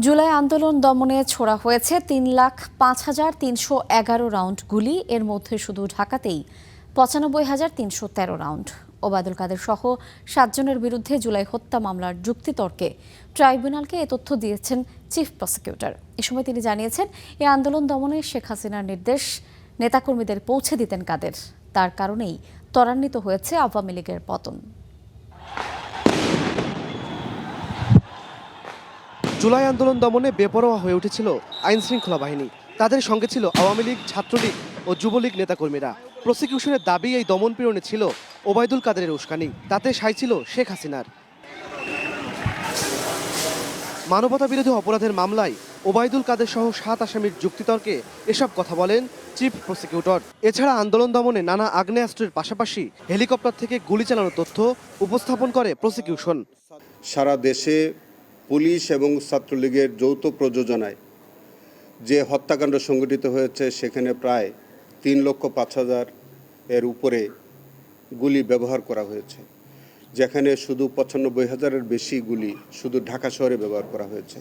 জুলাই আন্দোলন দমনে ছোড়া হয়েছে ৩,৫,৩১১ রাউন্ড গুলি। এর মধ্যে শুধু ঢাকাতেই ৯৫,৩১৩ রাউন্ড। ওবায়দুল কাদের সহ ৭ জনের বিরুদ্ধে জুলাই হত্যা মামলার যুক্তিতর্কে ট্রাইব্যুনালকে এ তথ্য দিয়েছেন চিফ প্রসিকিউটর। এ সময় তিনি জানিয়েছেন, এই আন্দোলন দমনে শেখ হাসিনার নির্দেশ নেতাকর্মীদের পৌঁছে দিতেন কাদের। তার কারণেই ত্বরান্বিত হয়েছে আওয়ামী লীগের পতন। জুলাই আন্দোলন দমনে বেপরোয়া হয়ে উঠেছিল আইন শৃঙ্খলা বাহিনী। তাদের সঙ্গে ছিল আওয়ামী লীগ, ছাত্রলীগ ও যুবলীগ নেতাকর্মীরা। প্রসিকিউশনের দাবি, এই দমন পীড়নে ছিল ওবায়দুল কাদেরের উস্কানি। তাতে সাই ছিল শেখ হাসিনার। মানবতা বিরোধী অপরাধের মামলায় ওবায়দুল কাদের সহ 7 আসামির যুক্তিতর্কে এসব কথা বলেন চিফ প্রসিকিউটর। এছাড়া আন্দোলন দমনে নানা আগ্নেয়াস্ত্রের পাশাপাশি হেলিকপ্টার থেকে গুলি চালানোর তথ্য উপস্থাপন করে প্রসিকিউশন। সারা দেশে পুলিশ এবং ছাত্রলীগের যৌথ প্রযোজনায় যে হত্যাকাণ্ড সংঘটিত হয়েছে, সেখানে প্রায় 3,05,000 এর উপরে গুলি ব্যবহার করা হয়েছে, যেখানে শুধু 95,000-এর বেশি গুলি শুধু ঢাকা শহরে ব্যবহার করা হয়েছে।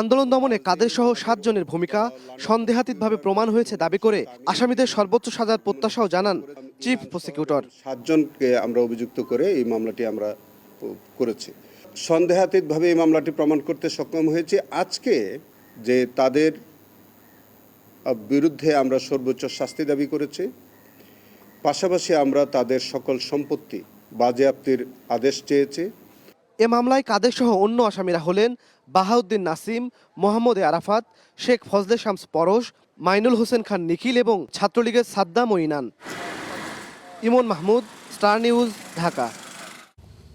আন্দোলন দমনে কাদের সহ 7 জনের ভূমিকা সন্দেহাতীতভাবে প্রমাণ হয়েছে দাবি করে আসামিদের সর্বোচ্চ সাজার প্রত্যাশাও জানান চিফ প্রসিকিউটর। 7 জনকে আমরা অভিযুক্ত করে এই মামলাটি আমরা করেছি। সন্দেহাতীতভাবে এই মামলাটি প্রমাণ করতে সক্ষম হয়েছে। আজকে যে তাদের বিরুদ্ধে আমরা সর্বোচ্চ শাস্তি দাবি করেছি, পাশাপাশি আমরা তাদের সকল সম্পত্তি বাজেয়াপ্তির আদেশ চেয়েছি। এ মামলায় কাদের সহ অন্য আসামিরা হলেন বাহাউদ্দিন নাসিম, মোহাম্মদ আরাফাত, শেখ ফজলে শামস পরশ, মাইনুল হোসেন খান নিখিল এবং ছাত্রলীগের সাদ্দাম ও ইনান। ইমন মাহমুদ, স্টার নিউজ, ঢাকা।